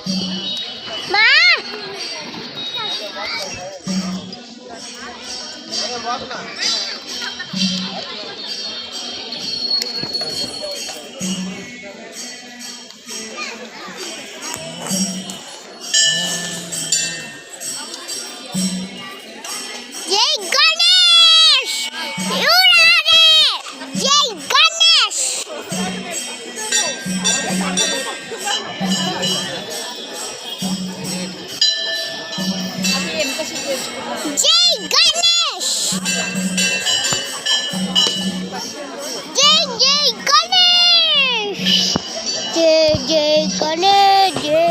మా జై గణేష్ యూరారే జై గణేష్ జై గణేష్ జై జై గణేష్ జై జై గణేష్ జై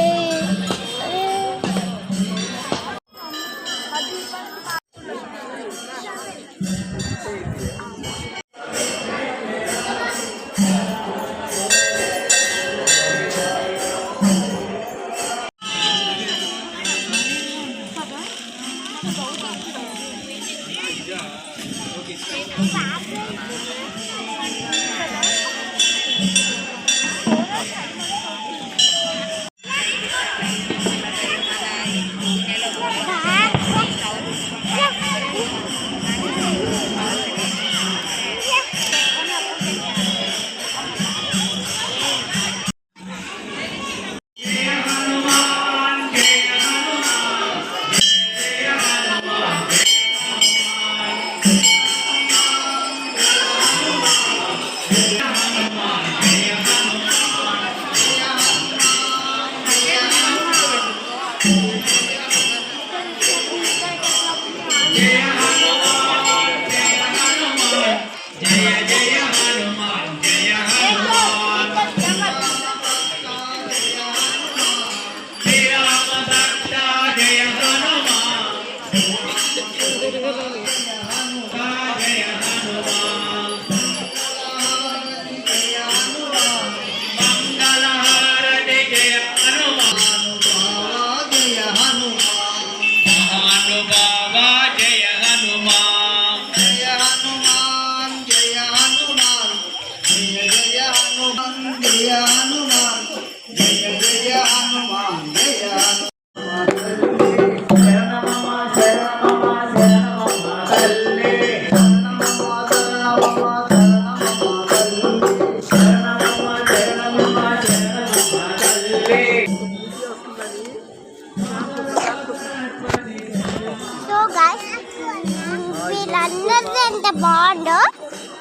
వీళ్ళందరిది ఎంత బాగుందో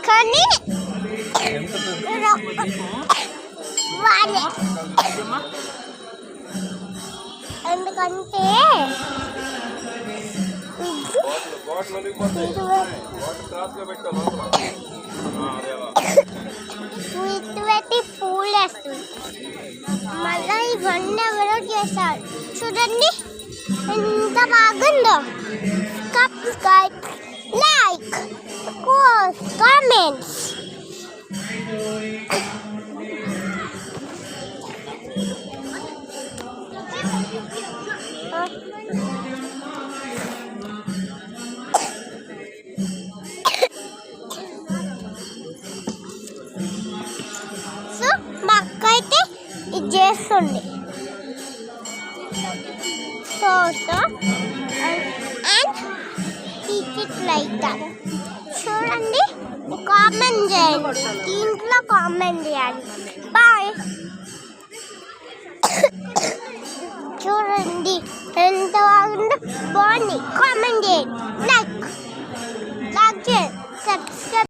కానీ ఎందుకంటే పెట్టి పూలు వేస్తుంది మళ్ళీ ఇవన్నీ ఎవరో చేశారు చూడండి ఎంత బాగుందో subscribe like post comments so మా అక్క అయితే ఇది చేస్తుంది so and teach it like that. చూడండి కామెంట్ చేయండి దీంట్లో కామెంట్ చేయండి బాయ్ చూడండి ఎంత బాగుందో బాగుంది కామెంట్ చేయండి లైక్ చేయండి సబ్స్క్రైబ్